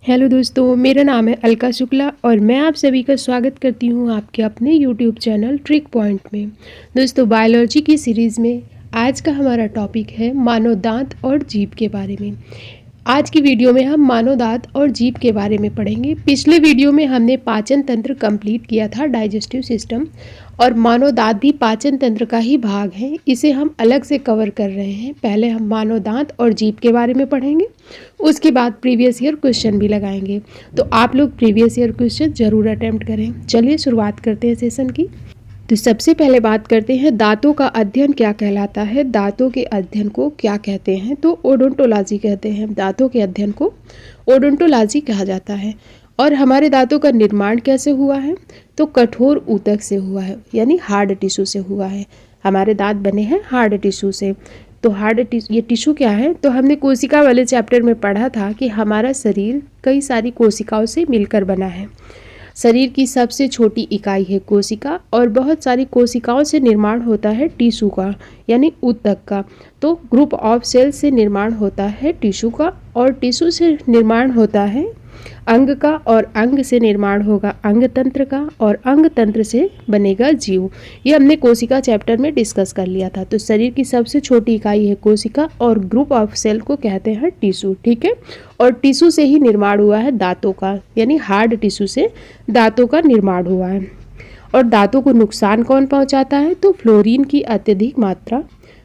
Hello दोस्तों, मेरा नाम है अलका शुक्ला और मैं आप सभी का स्वागत करती हूँ आपके अपने यूट्यूब चैनल ट्रिक पॉइंट में। दोस्तों, बायोलॉजी की सीरीज़ में आज का हमारा टॉपिक है मानव दांत और जीभ के बारे में। आज की वीडियो में हम मानव दांत और जीभ के बारे में पढ़ेंगे। पिछले वीडियो में हमने पाचन तंत्र कंप्लीट किया था, डाइजेस्टिव सिस्टम, और मानव दांत भी पाचन तंत्र का ही भाग है। इसे हम अलग से कवर कर रहे हैं। पहले हम मानव दांत और जीभ के बारे में पढ़ेंगे, उसके बाद प्रीवियस ईयर क्वेश्चन भी लगाएंगे। तो आप लोग प्रीवियस ईयर क्वेश्चन जरूर अटेम्प्ट करें। चलिए शुरुआत करते हैं सेशन की। तो सबसे पहले बात करते हैं दांतों का अध्ययन क्या कहलाता है। दांतों के अध्ययन को क्या कहते हैं? तो ओडोंटोलॉजी कहते हैं। दांतों के अध्ययन को ओडोंटोलॉजी कहा जाता है। और हमारे दांतों का निर्माण कैसे हुआ है? तो कठोर ऊतक से हुआ है, यानी हार्ड टिश्यू से हुआ है। हमारे दांत बने हैं हार्ड टिश्यू से। तो हार्ड टिश्यू, ये टिश्यू क्या है? तो हमने कोशिका वाले चैप्टर में पढ़ा था कि हमारा शरीर कई सारी कोशिकाओं से मिलकर बना है। शरीर की सबसे छोटी इकाई है कोशिका, और बहुत सारी कोशिकाओं से निर्माण होता है टिश्यू का, यानी ऊतक का। तो ग्रुप ऑफ सेल से निर्माण होता है टिश्यू का, और टिश्यू से निर्माण होता है अंग का, और अंग से निर्माण होगा अंग तंत्र का, और अंग तंत्र से बनेगा जीव। ये हमने कोशिका चैप्टर में डिस्कस कर लिया था। तो शरीर की सबसे छोटी इकाई है कोशिका, और ग्रुप ऑफ सेल को कहते हैं टिश्यू। ठीक है, और टिश्यू से ही निर्माण हुआ है दांतों का, यानी हार्ड टिश्यू से दांतों का निर्माण हुआ है। और दांतों को नुकसान कौन पहुंचाता है? तो फ्लोरीन की अत्यधिक मात्रा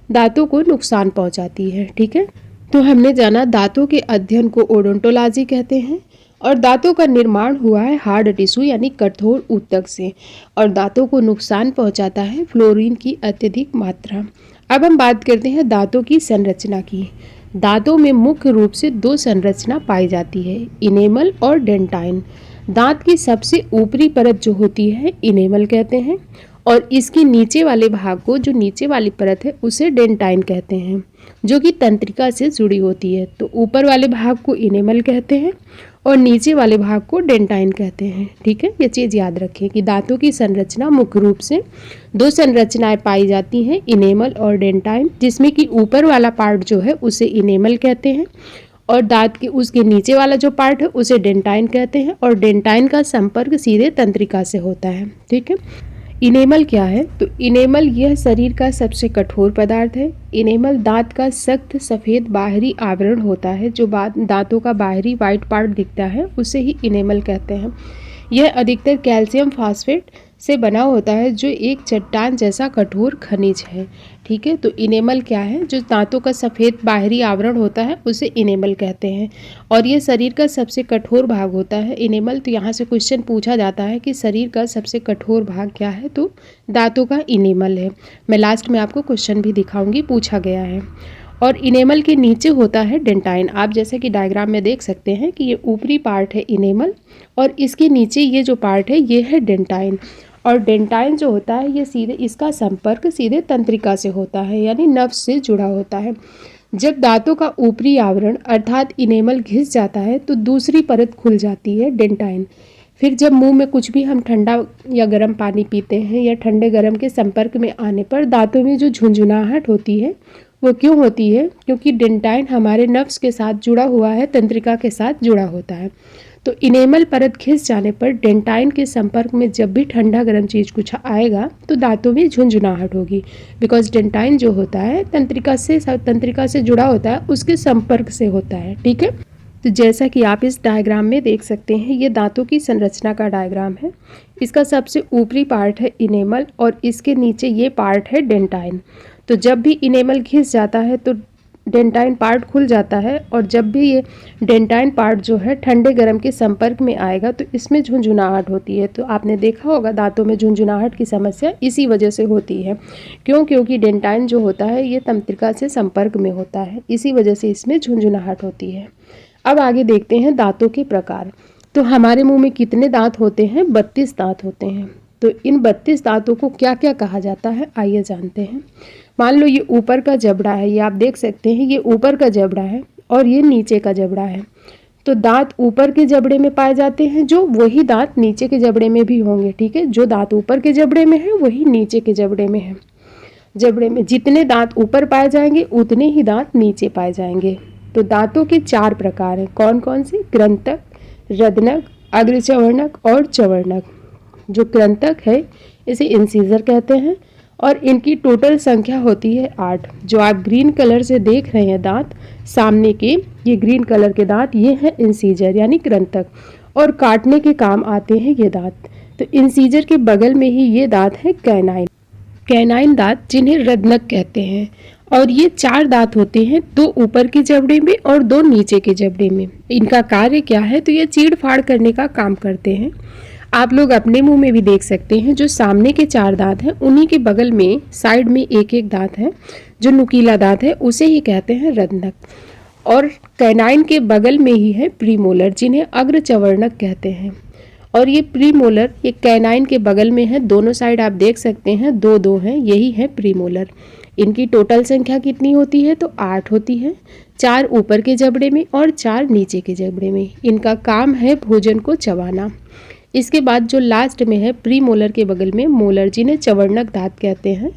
दांतों को नुकसान पहुंचाती है। ठीक है, तो हमने जाना दांतों के अध्ययन को ओडोंटोलॉजी कहते हैं, और दांतों का निर्माण हुआ है हार्ड टिश्यू यानी कठोर ऊतक से, और दांतों को नुकसान पहुंचाता है फ्लोरीन की अत्यधिक मात्रा। अब हम बात करते हैं दांतों की संरचना की। दांतों में मुख्य रूप से दो संरचना पाई जाती है, इनेमल और डेंटाइन। दांत की सबसे ऊपरी परत जो होती है इनेमल कहते हैं, और इसके नीचे वाले भाग को, जो नीचे वाली परत है, उसे डेंटाइन कहते हैं, जो कि तंत्रिका से जुड़ी होती है। तो ऊपर वाले भाग को इनेमल कहते हैं और नीचे वाले भाग को डेंटाइन कहते हैं। ठीक है, ये चीज़ याद रखें कि दांतों की संरचना मुख्य रूप से दो संरचनाएं पाई जाती हैं, इनेमल और डेंटाइन, जिसमें कि ऊपर वाला पार्ट जो है उसे इनेमल कहते हैं, और दांत के उसके नीचे वाला जो पार्ट है उसे डेंटाइन कहते हैं, और डेंटाइन का संपर्क सीधे तंत्रिका से होता है। ठीक है, इनेमल क्या है? तो इनेमल यह शरीर का सबसे कठोर पदार्थ है। इनेमल दांत का सख्त सफ़ेद बाहरी आवरण होता है। जो दांतों का बाहरी वाइट पार्ट दिखता है उसे ही इनेमल कहते हैं। यह अधिकतर कैल्शियम फास्फेट से बना होता है, जो एक चट्टान जैसा कठोर खनिज है। ठीक है, तो इनेमल क्या है? जो दांतों का सफ़ेद बाहरी आवरण होता है उसे इनेमल कहते हैं, और ये शरीर का सबसे कठोर भाग होता है इनेमल। तो यहाँ से क्वेश्चन पूछा जाता है कि शरीर का सबसे कठोर भाग क्या है? तो दांतों का इनेमल है। मैं लास्ट में आपको क्वेश्चन भी दिखाऊंगी, पूछा गया है। और इनेमल के नीचे होता है डेंटाइन। आप जैसे कि डायग्राम में देख सकते हैं कि ये ऊपरी पार्ट है इनेमल, और इसके नीचे ये जो पार्ट है ये है डेंटाइन। और डेंटाइन जो होता है ये सीधे, इसका संपर्क सीधे तंत्रिका से होता है, यानी नर्व से जुड़ा होता है। जब दांतों का ऊपरी आवरण अर्थात इनेमल घिस जाता है तो दूसरी परत खुल जाती है, डेंटाइन। फिर जब मुंह में कुछ भी हम ठंडा या गर्म पानी पीते हैं, या ठंडे गर्म के संपर्क में आने पर दांतों में जो झुंझुनाहट होती है वो क्यों होती है? क्योंकि डेंटाइन हमारे नर्व्स के साथ जुड़ा हुआ है, तंत्रिका के साथ जुड़ा होता है। तो इनेमल परत घिस जाने पर डेंटाइन के संपर्क में जब भी ठंडा गर्म चीज़ कुछ आएगा तो दांतों में झुंझुनाहट होगी, बिकॉज डेंटाइन जो होता है तंत्रिका से जुड़ा होता है, उसके संपर्क से होता है। ठीक है, तो जैसा कि आप इस डायग्राम में देख सकते हैं, ये दांतों की संरचना का डायग्राम है। इसका सबसे ऊपरी पार्ट है इनेमल, और इसके नीचे ये पार्ट है डेंटाइन। तो जब भी इनेमल घिस जाता है तो डेंटाइन पार्ट खुल जाता है, और जब भी ये डेंटाइन पार्ट जो है ठंडे गर्म के संपर्क में आएगा तो इसमें झुंझुनाहट होती है। तो आपने देखा होगा दांतों में झुंझुनाहट की समस्या इसी वजह से होती है। क्यों? क्योंकि डेंटाइन जो होता है ये तंत्रिका से संपर्क में होता है, इसी वजह से इसमें झुंझुनाहट होती है। अब आगे देखते हैं दांतों के प्रकार। तो हमारे मुंह में कितने दांत होते हैं? 32 दांत होते हैं। तो इन 32 दांतों को क्या क्या कहा जाता है, आइए जानते हैं। मान लो ये ऊपर का जबड़ा है, ये आप देख सकते हैं, ये ऊपर का जबड़ा है और ये नीचे का जबड़ा है। तो दांत ऊपर के जबड़े में पाए जाते हैं, जो वही दांत नीचे के जबड़े में भी होंगे। ठीक है, जो दांत ऊपर के जबड़े में है वही नीचे के जबड़े में है। जबड़े में जितने दांत ऊपर पाए जाएंगे उतने ही दांत नीचे पाए जाएंगे। तो दांतों के 4 प्रकार हैं। कौन कौन से? कृंतक, रदनक, अग्रचवर्णक और चवर्णक। जो कृंतक है इसे इंसीजर कहते हैं और इनकी टोटल संख्या होती है 8। जो आप ग्रीन कलर से देख रहे हैं दांत सामने के, ये ग्रीन कलर के दांत, ये है इंसीजर यानी कृंतक और काटने के काम आते हैं ये दांत। तो इंसीजर के बगल में ही ये दांत है कैनाइन। कैनाइन दांत जिन्हें रदनक कहते हैं और ये 4 दांत होते हैं, 2 ऊपर के जबड़े में और 2 नीचे के जबड़े में। इनका कार्य क्या है, तो ये चीड़ फाड़ करने का काम करते हैं। आप लोग अपने मुंह में भी देख सकते हैं, जो सामने के 4 दांत हैं उन्हीं के बगल में साइड में एक एक दांत है, जो नुकीला दांत है उसे ही कहते हैं रदनक। और कैनाइन के बगल में ही है प्रीमोलर जिन्हें अग्रचवर्णक कहते हैं। और ये प्रीमोलर ये कैनाइन के बगल में है, दोनों साइड आप देख सकते हैं 2-2 हैं, यही है प्रीमोलर। इनकी टोटल संख्या कितनी होती है, तो 8 होती है, 4 ऊपर के जबड़े में और 4 नीचे के जबड़े में। इनका काम है भोजन को चबाना। इसके बाद जो लास्ट में है प्रीमोलर के बगल में मोलर जिन्हें चवर्णक दांत कहते हैं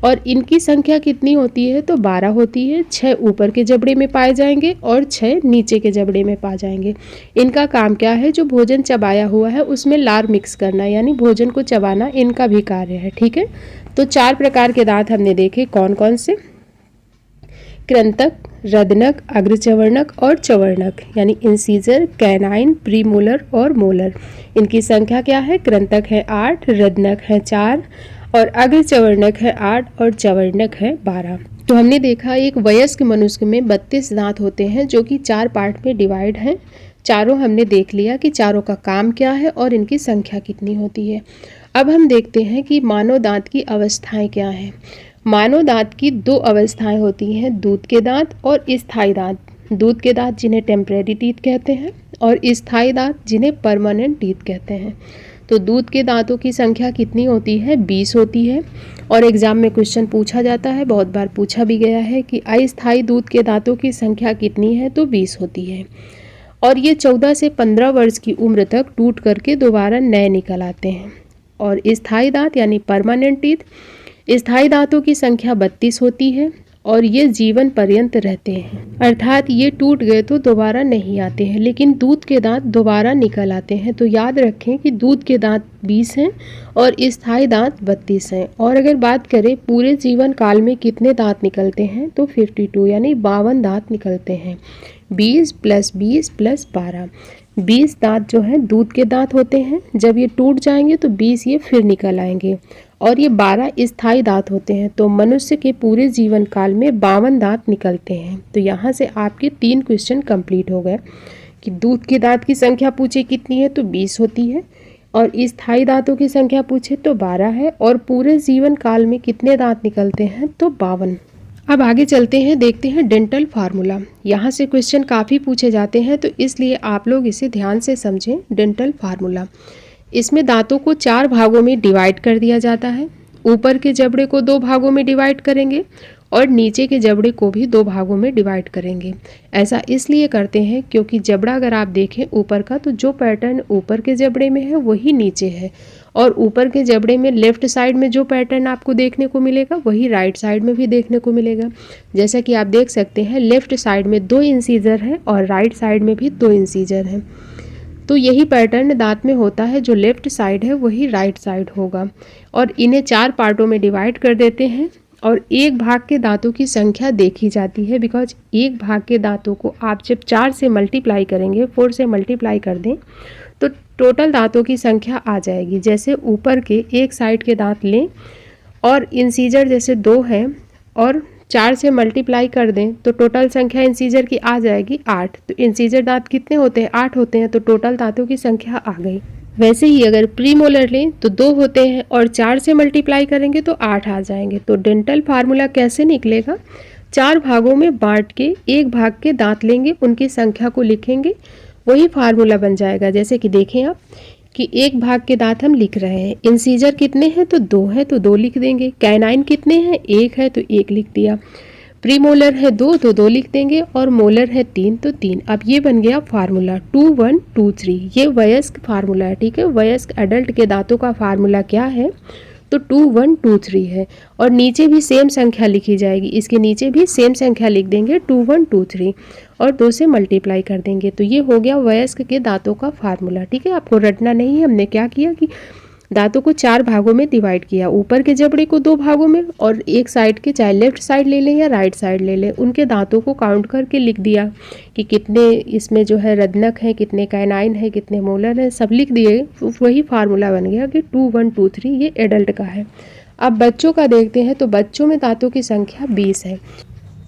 और इनकी संख्या कितनी होती है, तो 12 होती है, 6 ऊपर के जबड़े में पाए जाएंगे और 6 नीचे के जबड़े में पाए जाएंगे। इनका काम क्या है, जो भोजन चबाया हुआ है उसमें लार मिक्स करना यानी भोजन को चबाना इनका भी कार्य है। ठीक है, तो 4 प्रकार के दांत हमने देखे, कौन कौन से, कृंतक, रदनक, अग्रचवर्णक और चवर्णक यानी इंसीजर, कैनाइन, प्रीमोलर और मोलर। इनकी संख्या क्या है, कृंतक है 8, रदनक है 4 और अग्रचवर्णक है 8 और चवर्णक है 12। तो हमने देखा एक वयस्क मनुष्य में 32 दांत होते हैं जो कि 4 पार्ट में डिवाइड हैं। चारों हमने देख लिया कि चारों का काम क्या है और इनकी संख्या कितनी होती है। अब हम देखते हैं कि मानव दांत की अवस्थाएं क्या हैं। मानव दांत की 2 अवस्थाएं होती हैं, दूध के दांत और स्थायी दांत। दूध के दांत जिन्हें टेम्परेरी टीथ कहते हैं और स्थायी दांत जिन्हें परमानेंट टीथ कहते हैं। तो दूध के दांतों की संख्या कितनी होती है, 20 होती है और एग्जाम में क्वेश्चन पूछा जाता है, बहुत बार पूछा भी गया है कि अस्थायी दूध के दांतों की संख्या कितनी है, तो 20 होती है और ये 14 से 15 वर्ष की उम्र तक टूट करके दोबारा नए निकल आते हैं। और स्थायी दांत यानी परमानेंट टीथ, स्थायी दांतों की संख्या 32 होती है और ये जीवन पर्यंत रहते हैं, अर्थात ये टूट गए तो दोबारा नहीं आते हैं, लेकिन दूध के दांत दोबारा निकल आते हैं। तो याद रखें कि दूध के दांत 20 हैं और स्थायी दांत 32 हैं। और अगर बात करें पूरे जीवन काल में कितने दांत निकलते हैं, तो 52 यानी 52 दांत निकलते हैं। 20 + 20 + 12, 20 दांत जो हैं दूध के दांत होते हैं, जब ये टूट जाएंगे तो 20 ये फिर निकल आएंगे और ये 12 स्थायी दांत होते हैं। तो मनुष्य के पूरे जीवन काल में 52 दांत निकलते हैं। तो यहाँ से आपके 3 क्वेश्चन कंप्लीट हो गए कि दूध के दांत की संख्या पूछे कितनी है, तो 20 होती है और स्थायी दांतों की संख्या पूछे तो 12 है और पूरे जीवन काल में कितने दांत निकलते हैं, तो 52। अब आगे चलते हैं, देखते हैं डेंटल फार्मूला। यहाँ से क्वेश्चन काफ़ी पूछे जाते हैं तो इसलिए आप लोग इसे ध्यान से समझें। डेंटल फार्मूला, इसमें दांतों को 4 भागों में डिवाइड कर दिया जाता है। ऊपर के जबड़े को 2 भागों में डिवाइड करेंगे और नीचे के जबड़े को भी 2 भागों में डिवाइड करेंगे। ऐसा इसलिए करते हैं क्योंकि जबड़ा अगर आप देखें ऊपर का, तो जो पैटर्न ऊपर के जबड़े में है वही नीचे है और ऊपर के जबड़े में लेफ्ट साइड में जो पैटर्न आपको देखने को मिलेगा वही राइट साइड में भी देखने को मिलेगा। जैसा कि आप देख सकते हैं लेफ्ट साइड में 2 इंसीजर है और राइट साइड में भी 2 इंसीजर हैं। तो यही पैटर्न दांत में होता है, जो लेफ्ट साइड है वही राइट साइड होगा और इन्हें 4 पार्टों में डिवाइड कर देते हैं और एक भाग के दांतों की संख्या देखी जाती है। बिकॉज एक भाग के दांतों को आप जब 4 से मल्टीप्लाई करेंगे, 4 से मल्टीप्लाई कर दें तो टोटल दांतों की संख्या आ जाएगी। जैसे ऊपर के एक साइड के दांत लें और इंसीजर जैसे 2 हैं और 4 से मल्टीप्लाई कर दें तो टोटल संख्या इंसीजर की आ जाएगी 8। तो इंसीजर दांत कितने होते हैं, 8 होते हैं, तो टोटल दांतों की संख्या आ गई। वैसे ही अगर प्रीमोलर लें तो 2 होते हैं और 4 से मल्टीप्लाई करेंगे तो 8 आ जाएंगे। तो डेंटल फार्मूला कैसे निकलेगा, 4 भागों में बांट के एक भाग के दांत लेंगे, उनकी संख्या को लिखेंगे, वही फार्मूला बन जाएगा। जैसे कि देखें आप कि एक भाग के दांत हम लिख रहे हैं, इंसीजर कितने हैं, तो 2 है तो 2 लिख देंगे। कैनाइन कितने हैं, 1 है तो 1 लिख दिया। प्रीमोलर है 2 तो 2 लिख देंगे और मोलर है 3 तो 3। अब ये बन गया फार्मूला 2 1 2 3। ये वयस्क फार्मूला है, ठीक है। वयस्क एडल्ट के दांतों का फार्मूला क्या है, तो 2 1 2 3 है और नीचे भी सेम संख्या लिखी जाएगी, इसके नीचे भी सेम संख्या लिख देंगे 2 1 2 3। और 2 से मल्टीप्लाई कर देंगे। तो ये हो गया वयस्क के दांतों का फार्मूला। ठीक है, आपको रटना नहीं है। हमने क्या किया कि दांतों को 4 भागों में डिवाइड किया, ऊपर के जबड़े को 2 भागों में, और एक साइड के चाहे लेफ्ट साइड ले लें या राइट साइड ले लें, उनके दांतों को काउंट करके लिख दिया कि कितने इसमें जो है रदनक है, कितने कैनाइन है, कितने मोलर हैं, सब लिख दिए। वही फार्मूला बन गया कि 2 1 2 3 ये एडल्ट का है। अब बच्चों का देखते हैं। तो बच्चों में दांतों की संख्या 20 है।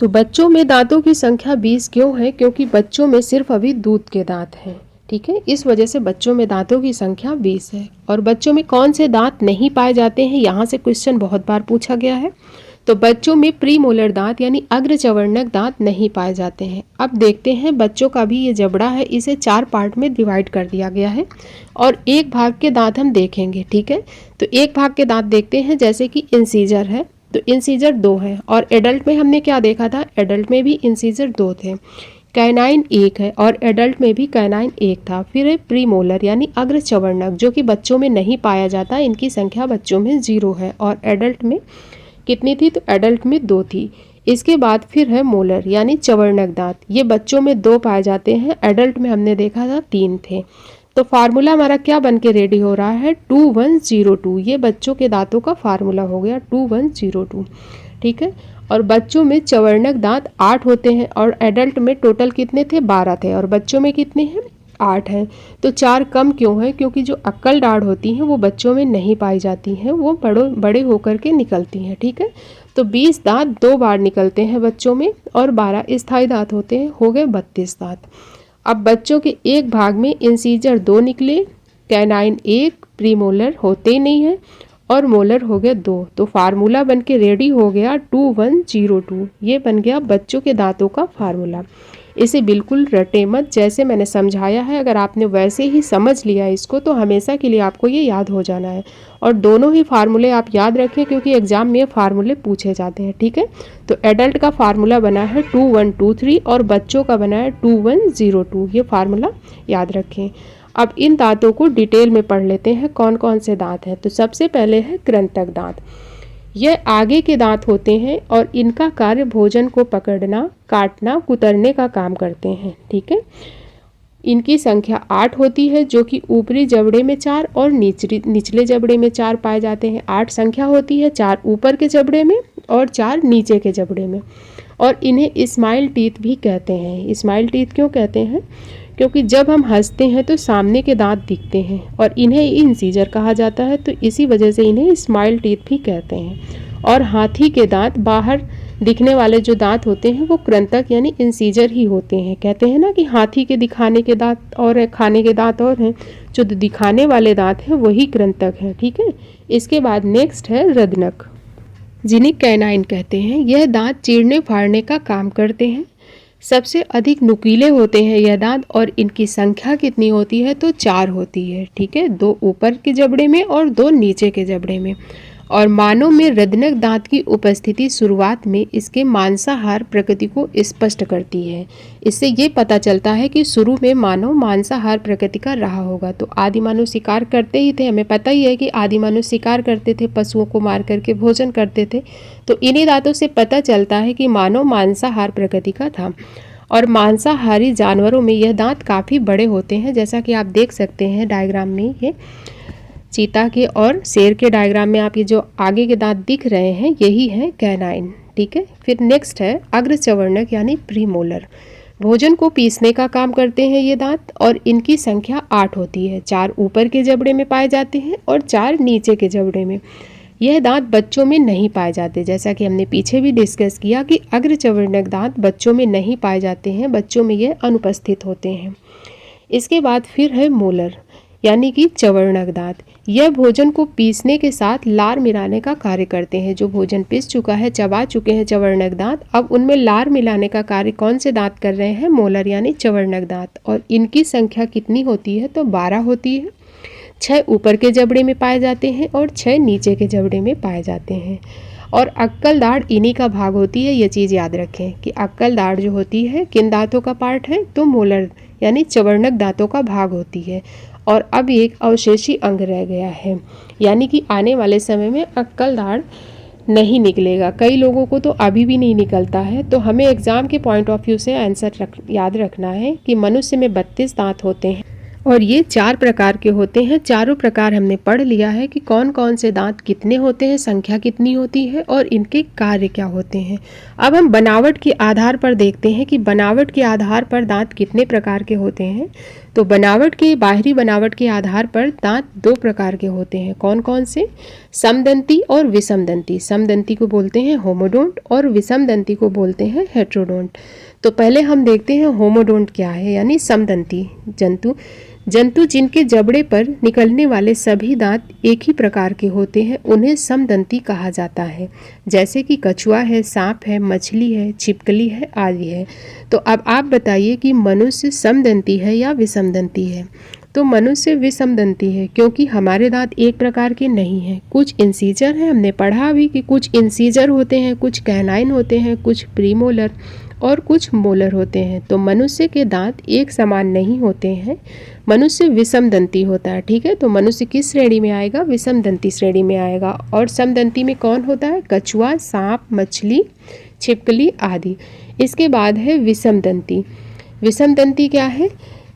तो बच्चों में दांतों की संख्या 20 क्यों है? क्योंकि बच्चों में सिर्फ अभी दूध के दांत हैं। ठीक है, इस वजह से बच्चों में दांतों की संख्या 20 है। और बच्चों में कौन से दांत नहीं पाए जाते हैं, यहाँ से क्वेश्चन बहुत बार पूछा गया है। तो बच्चों में प्रीमोलर दांत यानी अग्रचवर्णक दांत नहीं पाए जाते हैं। अब देखते हैं बच्चों का भी ये जबड़ा है, इसे 4 पार्ट में डिवाइड कर दिया गया है और एक भाग के दांत हम देखेंगे। ठीक है, तो एक भाग के दांत देखते हैं, जैसे कि इंसीजर है। तो इंसीजर 2 है। और एडल्ट में हमने क्या देखा था? एडल्ट में भी इंसीजर 2 थे। कैनाइन 1 है और एडल्ट में भी कैनाइन 1 था। फिर है प्रीमोलर यानी अग्रचवर्णक, जो कि बच्चों में नहीं पाया जाता, इनकी संख्या बच्चों में 0 है। और एडल्ट में कितनी थी? तो एडल्ट में 2 थी। इसके बाद फिर है मोलर यानी चवर्णक दांत, ये बच्चों में 2 पाए जाते हैं, एडल्ट में हमने देखा था 3 थे। तो फार्मूला हमारा क्या बन के रेडी हो रहा है? 2102। ये बच्चों के दांतों का फार्मूला हो गया 2102। ठीक है, और बच्चों में चवर्णक दांत 8 होते हैं और एडल्ट में टोटल कितने थे? 12 थे। और बच्चों में कितने हैं? 8 हैं। तो 4 कम क्यों है? क्योंकि जो अक्कल दाढ़ होती हैं वो बच्चों में नहीं पाई जाती हैं, वो बड़े होकर के निकलती हैं। ठीक है, तो 20 दांत 2 बार निकलते हैं बच्चों में और 12 स्थायी दांत होते हैं, हो गए 32 दांत। अब बच्चों के एक भाग में इंसीजर 2 निकले, कैनाइन 1, प्रीमोलर होते नहीं है और मोलर हो गया 2। तो फार्मूला बन के रेडी हो गया 2102। ये बन गया बच्चों के दांतों का फार्मूला। इसे बिल्कुल रटे मत, जैसे मैंने समझाया है अगर आपने वैसे ही समझ लिया इसको तो हमेशा के लिए आपको ये याद हो जाना है। और दोनों ही फार्मूले आप याद रखें क्योंकि एग्जाम में फार्मूले पूछे जाते हैं। ठीक है, तो एडल्ट का फार्मूला बना है 2123 और बच्चों का बना है 2102। ये फार्मूला याद रखें। अब इन दांतों को डिटेल में पढ़ लेते हैं कौन कौन से दांत हैं। तो सबसे पहले है कृंतक दांत। यह आगे के दांत होते हैं और इनका कार्य भोजन को पकड़ना, काटना, कुतरने का काम करते हैं। ठीक है, इनकी संख्या 8 होती है, जो कि ऊपरी जबड़े में 4 और निचले जबड़े में 4 पाए जाते हैं। 8 संख्या होती है, 4 ऊपर के जबड़े में और 4 नीचे के जबड़े में। और इन्हें स्माइल टीथ भी कहते हैं। स्माइल टीथ क्यों कहते हैं? क्योंकि जब हम हंसते हैं तो सामने के दांत दिखते हैं और इन्हें इंसीजर कहा जाता है, तो इसी वजह से इन्हें स्माइल टीथ भी कहते हैं। और हाथी के दांत, बाहर दिखने वाले जो दांत होते हैं वो कृंतक यानी इंसीजर ही होते हैं। कहते हैं ना कि हाथी के दिखाने के दांत और है, खाने के दांत और हैं, जो दिखाने वाले दांत हैं वही कृंतक हैं। ठीक है, इसके बाद नेक्स्ट है रदनक, जिन्हें कैनाइन कहते हैं। यह दांत चीरने फाड़ने का काम करते हैं। सबसे अधिक नुकीले होते हैं यह दांत और इनकी संख्या कितनी होती है? तो 4 होती है। ठीक है, 2 ऊपर के जबड़े में और 2 नीचे के जबड़े में। और मानव में रदनक दांत की उपस्थिति शुरुआत में इसके मांसाहार प्रकृति को स्पष्ट करती है। इससे ये पता चलता है कि शुरू में मानव मांसाहार प्रकृति का रहा होगा। तो आदि मानव शिकार करते ही थे, हमें पता ही है कि आदि मानव शिकार करते थे, पशुओं को मार करके भोजन करते थे। तो इन्हीं दांतों से पता चलता है कि मानव मांसाहार प्रकृति का था। और मांसाहारी जानवरों में यह दांत काफ़ी बड़े होते हैं, जैसा कि आप देख सकते हैं डायग्राम में। ये चीता के और शेर के डायग्राम में आप ये जो आगे के दांत दिख रहे हैं यही है कैनाइन। ठीक है, फिर नेक्स्ट है अग्रचवर्णक यानी प्रीमोलर। भोजन को पीसने का काम करते हैं ये दांत और इनकी संख्या 8 होती है। 4 ऊपर के जबड़े में पाए जाते हैं और 4 नीचे के जबड़े में। यह दांत बच्चों में नहीं पाए जाते, जैसा कि हमने पीछे भी डिस्कस किया कि अग्रचवर्णक दांत बच्चों में नहीं पाए जाते हैं, बच्चों में यह अनुपस्थित होते हैं। इसके बाद फिर है मोलर यानी कि चवर्णक दांत। यह भोजन को पीसने के साथ लार मिलाने का कार्य करते हैं। जो भोजन पीस चुका है, चबा चुके हैं चवर्णक दांत, अब उनमें लार मिलाने का कार्य कौन से दांत कर रहे हैं? मोलर यानी चवर्णक दांत। और इनकी संख्या कितनी होती है? तो 12 होती है। 6 ऊपर के जबड़े में पाए जाते हैं और 6 नीचे के जबड़े में पाए जाते हैं। और अक्कल दाढ़ इन्हीं का भाग होती है। ये चीज़ याद रखें कि अक्कल दाढ़ जो होती है किन दांतों का पार्ट है? तो मोलर यानी चवर्णक दांतों का भाग होती है। और अब एक अवशेषी अंग रह गया है, यानी कि आने वाले समय में अक्कल दाढ़ नहीं निकलेगा। कई लोगों को तो अभी भी नहीं निकलता है। तो हमें एग्ज़ाम के पॉइंट ऑफ व्यू से आंसर याद रखना है कि मनुष्य में 32 दांत होते हैं और ये 4 प्रकार के होते हैं। चारों प्रकार हमने पढ़ लिया है कि कौन कौन से दांत कितने होते हैं, संख्या कितनी होती है और इनके कार्य क्या होते हैं। अब हम बनावट के आधार पर देखते हैं कि बनावट के आधार पर दांत कितने प्रकार के होते हैं। तो बनावट के बाहरी बनावट के आधार पर दांत 2 प्रकार के होते हैं। कौन कौन से? समदंती और विषमदंती। समदंती को बोलते हैं होमोडोंट और विषमदंती को बोलते हैं हेट्रोडोंट। तो पहले हम देखते हैं होमोडोंट क्या है, यानी समदंती जंतु जिनके जबड़े पर निकलने वाले सभी दांत एक ही प्रकार के होते हैं उन्हें समदंती कहा जाता है। जैसे कि कछुआ है, सांप है, मछली है, छिपकली है आदि है। तो अब आप बताइए कि मनुष्य समदंती है या विषमदंती है? तो मनुष्य विषमदंती है, क्योंकि हमारे दांत एक प्रकार के नहीं हैं। कुछ इंसीजर हैं, हमने पढ़ा भी कि कुछ इंसीजर होते हैं, कुछ कैनाइन होते हैं, कुछ प्रीमोलर और कुछ मोलर होते हैं। तो मनुष्य के दांत एक समान नहीं होते हैं, मनुष्य विषमदंती होता है। ठीक है, तो मनुष्य किस श्रेणी में आएगा? विषमदंती श्रेणी में आएगा। और समदंती में कौन होता है? कछुआ, सांप, मछली, छिपकली आदि। इसके बाद है विषमदंती। विषमदंती क्या है?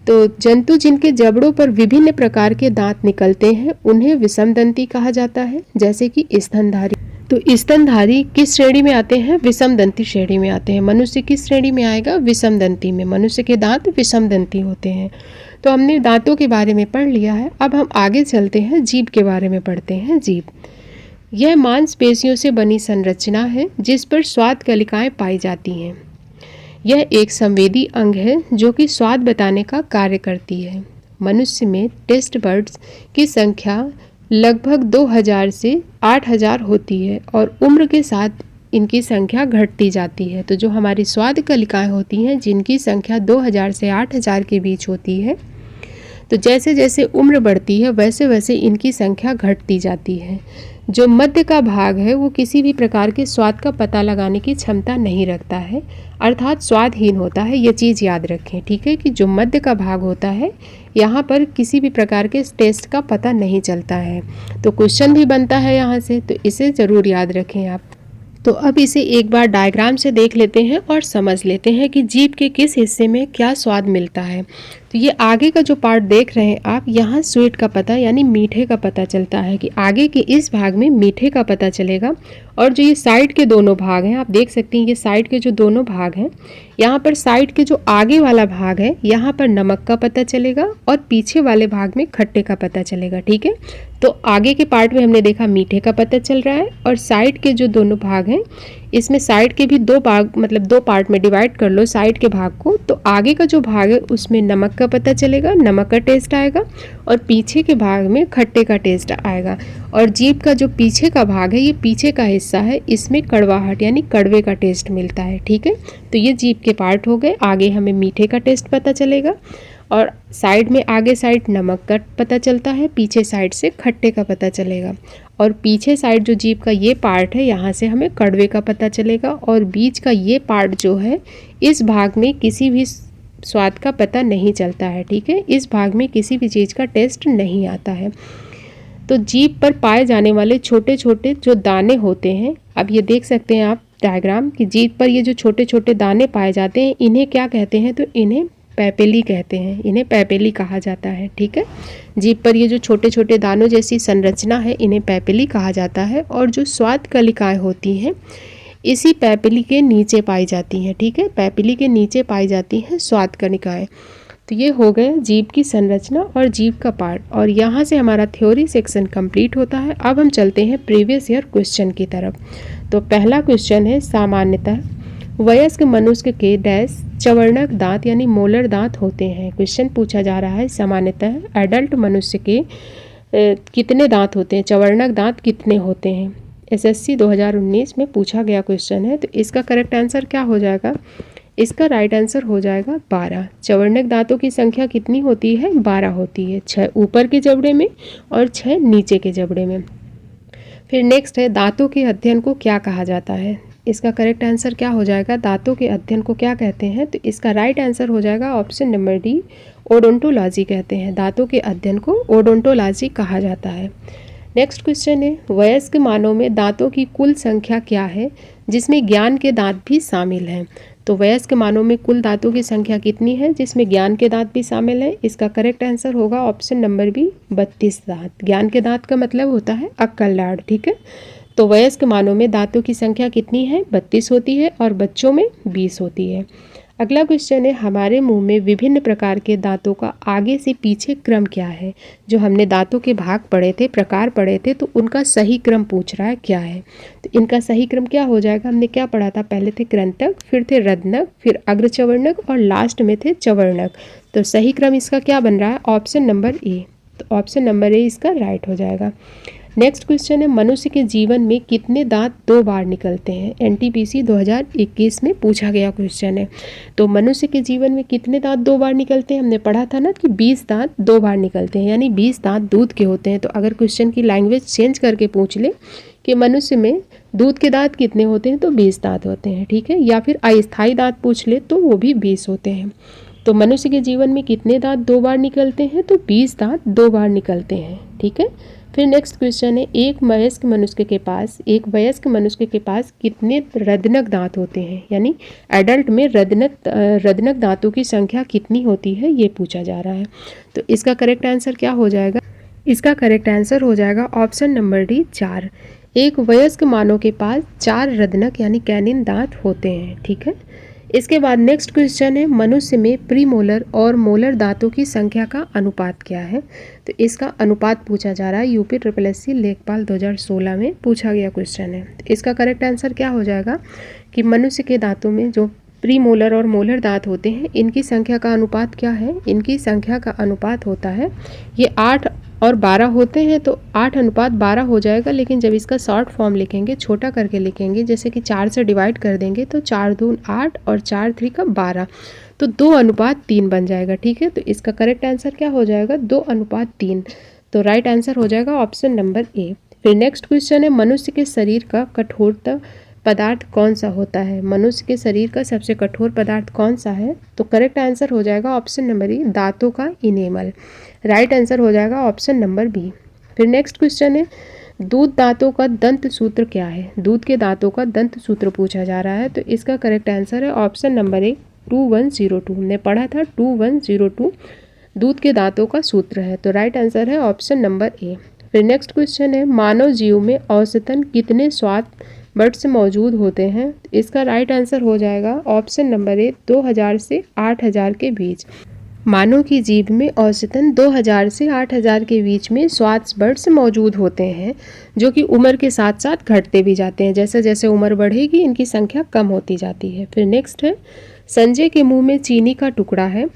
तो जंतु जिनके जबड़ों पर विभिन्न प्रकार के दांत निकलते हैं उन्हें विषमदंती कहा जाता है। जैसे कि स्तनधारी। तो स्तनधारी किस श्रेणी में आते हैं? विषमदंती श्रेणी में आते हैं। मनुष्य किस श्रेणी में आएगा? विषमदंती में। मनुष्य के दांत विषमदंती होते हैं। तो हमने दांतों के बारे में पढ़ लिया है। अब हम आगे चलते हैं, जीभ के बारे में पढ़ते हैं। जीभ यह मांसपेशियों से बनी संरचना है जिस पर स्वाद कलिकाएं पाई जाती हैं। यह एक संवेदी अंग है जो कि स्वाद बताने का कार्य करती है। मनुष्य में टेस्ट बर्ड्स की संख्या लगभग 2000 से 8000 होती है और उम्र के साथ इनकी संख्या घटती जाती है। तो जो हमारी स्वाद कलिकाएं होती हैं जिनकी संख्या 2000 से 8000 के बीच होती है, तो जैसे जैसे उम्र बढ़ती है वैसे वैसे इनकी संख्या घटती जाती है। जो मध्य का भाग है वो किसी भी प्रकार के स्वाद का पता लगाने की क्षमता नहीं रखता है, अर्थात स्वादहीन होता है। ये चीज़ याद रखें, ठीक है, कि जो मध्य का भाग होता है यहाँ पर किसी भी प्रकार के टेस्ट का पता नहीं चलता है। तो क्वेश्चन भी बनता है यहाँ से, तो इसे ज़रूर याद रखें आप। तो अब इसे एक बार डायग्राम से देख लेते हैं और समझ लेते हैं कि जीभ के किस हिस्से में क्या स्वाद मिलता है। तो ये आगे का जो पार्ट देख रहे हैं आप, यहाँ स्वीट का पता यानी मीठे का पता चलता है कि आगे के इस भाग में मीठे का पता चलेगा। और जो ये साइड के दोनों भाग हैं आप देख सकते हैं, ये साइड के जो दोनों भाग हैं, यहाँ पर साइड के जो आगे वाला भाग है यहाँ पर नमक का पता चलेगा और पीछे वाले भाग में खट्टे का पता चलेगा। ठीक है, तो आगे के पार्ट में हमने देखा मीठे का पता चल रहा है और साइड के जो दोनों भाग हैं इसमें साइड के भी 2 भाग, मतलब 2 पार्ट में डिवाइड कर लो साइड के भाग को। तो आगे का जो भाग है उसमें नमक का पता चलेगा, नमक का टेस्ट आएगा, और पीछे के भाग में खट्टे का टेस्ट आएगा। और जीभ का जो पीछे का भाग है, ये पीछे का हिस्सा है, इसमें कड़वाहट यानी कड़वे का टेस्ट मिलता है। ठीक है, तो ये जीभ के पार्ट हो गए। आगे हमें मीठे का टेस्ट पता चलेगा और साइड में आगे साइड नमक का पता चलता है, पीछे साइड से खट्टे का पता चलेगा। और पीछे साइड जो जीभ का ये पार्ट है यहाँ से हमें कड़वे का पता चलेगा। और बीच का ये पार्ट जो है इस भाग में किसी भी स्वाद का पता नहीं चलता है। ठीक है, इस भाग में किसी भी चीज़ का टेस्ट नहीं आता है। तो जीभ पर पाए जाने वाले छोटे छोटे जो दाने होते हैं, अब ये देख सकते हैं आप डायग्राम कि जीभ पर ये जो छोटे छोटे दाने पाए जाते हैं इन्हें क्या कहते हैं? तो इन्हें पैपेली कहते हैं, इन्हें पैपेली कहा जाता है। ठीक है, जीभ पर ये जो छोटे छोटे दानों जैसी संरचना है इन्हें पैपेली कहा जाता है। और जो स्वाद कलिकाएं होती हैं इसी पैपेली के नीचे पाई जाती हैं। ठीक है, पैपेली के नीचे पाई जाती हैं स्वाद कलिकाएं। तो ये हो गया जीभ की संरचना और जीभ का पार्ट। और यहाँ से हमारा थ्योरी सेक्शन कंप्लीट होता है। अब हम चलते हैं प्रीवियस ईयर क्वेश्चन की तरफ। तो पहला क्वेश्चन है, सामान्यतः वयस्क मनुष्य के डैश चवर्णक दांत यानी मोलर दांत होते हैं। क्वेश्चन पूछा जा रहा है सामान्यतः एडल्ट मनुष्य के कितने दांत होते हैं, चवर्णक दांत कितने होते हैं। एसएससी 2019 में पूछा गया क्वेश्चन है। तो इसका करेक्ट आंसर क्या हो जाएगा? इसका राइट आंसर हो जाएगा 12। चवर्णक दांतों की संख्या कितनी होती है? 12 होती है, 6 ऊपर के जबड़े में और 6 नीचे के जबड़े में। फिर नेक्स्ट है, दांतों के अध्ययन को क्या कहा जाता है। इसका करेक्ट आंसर क्या हो जाएगा? दांतों के अध्ययन को क्या कहते हैं? तो इसका राइट आंसर हो जाएगा ऑप्शन नंबर डी, ओडोंटोलॉजी कहते हैं। दांतों के अध्ययन को ओडोंटोलॉजी कहा जाता है। नेक्स्ट क्वेश्चन है, वयस्क मानव में दांतों की कुल संख्या क्या है जिसमें ज्ञान के दांत भी शामिल हैं। तो वयस्क मानव में कुल दांतों की संख्या कितनी है जिसमें ज्ञान के दांत भी शामिल है। इसका करेक्ट आंसर होगा ऑप्शन नंबर बी, 32 दांत। ज्ञान के दांत का मतलब होता है अक्कल दाढ़, ठीक है। तो वयस्क मानव में दांतों की संख्या कितनी है, 32 होती है और बच्चों में 20 होती है। अगला क्वेश्चन है, हमारे मुंह में विभिन्न प्रकार के दांतों का आगे से पीछे क्रम क्या है। जो हमने दांतों के भाग पढ़े थे, प्रकार पढ़े थे, तो उनका सही क्रम पूछ रहा है क्या है। तो इनका सही क्रम क्या हो जाएगा, हमने क्या पढ़ा था, पहले थे कृंतक, फिर थे रत्नक, फिर अग्रचवर्णक और लास्ट में थे चवर्णक। तो सही क्रम इसका क्या बन रहा है, ऑप्शन नंबर ए। तो ऑप्शन नंबर ए इसका राइट हो जाएगा। नेक्स्ट क्वेश्चन है, मनुष्य के जीवन में कितने दांत 2 बार निकलते हैं। एनटीपीसी 2021 में पूछा गया क्वेश्चन है। तो मनुष्य के जीवन में कितने दांत 2 बार निकलते हैं, हमने पढ़ा था ना कि 20 दांत 2 बार निकलते हैं, यानी 20 दांत दूध के होते हैं। तो अगर क्वेश्चन की लैंग्वेज चेंज करके पूछ ले कि मनुष्य में दूध के दांत कितने होते हैं, तो 20 दांत होते हैं, ठीक है। या फिर अस्थायी दांत पूछ ले तो वो भी 20 होते हैं। तो मनुष्य के जीवन में कितने दांत 2 बार निकलते हैं, तो 20 दांत 2 बार निकलते हैं, ठीक है। फिर नेक्स्ट क्वेश्चन है, एक वयस्क मनुष्य के पास कितने रदनक दांत होते हैं, यानी एडल्ट में रदनक दांतों की संख्या कितनी होती है, ये पूछा जा रहा है। तो इसका करेक्ट आंसर क्या हो जाएगा, इसका करेक्ट आंसर हो जाएगा ऑप्शन नंबर डी, 4। एक वयस्क मानव के पास 4 रदनक यानी कैनिन दांत होते हैं, ठीक है। इसके बाद नेक्स्ट क्वेश्चन है, मनुष्य में प्रीमोलर और मोलर दांतों की संख्या का अनुपात क्या है। तो इसका अनुपात पूछा जा रहा है, यूपी SSC लेखपाल 2016 में पूछा गया क्वेश्चन है। तो इसका करेक्ट आंसर क्या हो जाएगा कि मनुष्य के दांतों में जो प्रीमोलर और मोलर दांत होते हैं, इनकी संख्या का अनुपात क्या है, इनकी संख्या का अनुपात होता है, ये 8 और 12 होते हैं, तो 8:12 हो जाएगा। लेकिन जब इसका शॉर्ट फॉर्म लिखेंगे, छोटा करके लिखेंगे, जैसे कि 4 से डिवाइड कर देंगे, तो 4 दून 8 और 4 3 का 12, तो 2:3 बन जाएगा, ठीक है। तो इसका करेक्ट आंसर क्या हो जाएगा, 2:3। तो राइट आंसर हो जाएगा ऑप्शन नंबर ए। फिर नेक्स्ट क्वेश्चन है, मनुष्य के शरीर का कठोरता पदार्थ कौन सा होता है। मनुष्य के शरीर का सबसे कठोर पदार्थ कौन सा है, तो करेक्ट आंसर हो जाएगा ऑप्शन नंबर ए, दांतों का इनेमल। राइट आंसर हो जाएगा ऑप्शन नंबर बी। फिर नेक्स्ट क्वेश्चन है, दूध दांतों का दंत सूत्र क्या है। दूध के दांतों का दंत सूत्र पूछा जा रहा है। तो इसका करेक्ट आंसर है ऑप्शन नंबर ए, 2102। हमने पढ़ा था 2102 दूध के दांतों का सूत्र है। तो राइट आंसर है ऑप्शन नंबर ए। फिर नेक्स्ट क्वेश्चन है, मानव जीव में औसतन कितने स्वाद बर्ड्स मौजूद होते हैं। इसका राइट आंसर हो जाएगा ऑप्शन नंबर ए, 2000 से 8000 के बीच। मानव की जीभ में औसतन 2000 से 8000 के बीच में स्वाद बर्ड्स मौजूद होते हैं, जो कि उम्र के साथ साथ घटते भी जाते हैं। जैसे जैसे उम्र बढ़ेगी इनकी संख्या कम होती जाती है। फिर नेक्स्ट है, संजय के मुंह में चीनी का टुकड़ा है,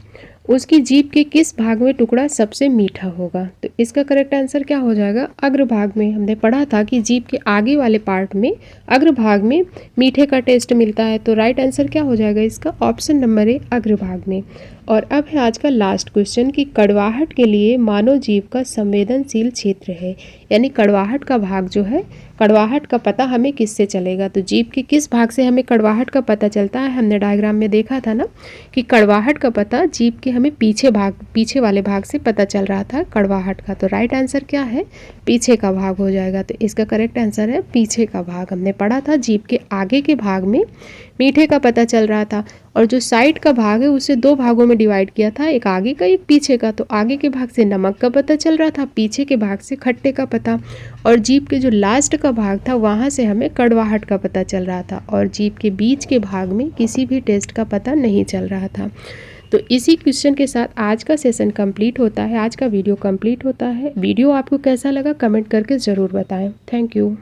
उसकी जीभ के किस भाग में टुकड़ा सबसे मीठा होगा। तो इसका करेक्ट आंसर क्या हो जाएगा, अग्रभाग में। हमने पढ़ा था कि जीभ के आगे वाले पार्ट में, अग्रभाग में मीठे का टेस्ट मिलता है। तो राइट आंसर क्या हो जाएगा इसका, ऑप्शन नंबर ए, अग्रभाग में। और अब है आज का लास्ट क्वेश्चन कि कड़वाहट के लिए मानव जीभ का संवेदनशील क्षेत्र है, यानी कड़वाहट का भाग जो है, कड़वाहट का पता हमें किससे चलेगा। तो जीभ के किस भाग से हमें कड़वाहट का पता चलता है, हमने डायग्राम में देखा था ना कि कड़वाहट का पता जीभ के हमें पीछे वाले भाग से पता चल रहा था कड़वाहट का। तो राइट आंसर क्या है, पीछे का भाग हो जाएगा। तो इसका करेक्ट आंसर है पीछे का भाग। हमने पढ़ा था जीभ के आगे के भाग में मीठे का पता चल रहा था, और जो साइड का भाग है उसे 2 भागों में डिवाइड किया था, एक आगे का एक पीछे का। तो आगे के भाग से नमक का पता चल रहा था, पीछे के भाग से खट्टे का पता, और जीभ के जो लास्ट का भाग था वहाँ से हमें कड़वाहट का पता चल रहा था, और जीभ के बीच के भाग में किसी भी टेस्ट का पता नहीं चल रहा था। तो इसी क्वेश्चन के साथ आज का सेशन कंप्लीट होता है, आज का वीडियो कंप्लीट होता है। वीडियो आपको कैसा लगा कमेंट करके ज़रूर बताएं। Thank you.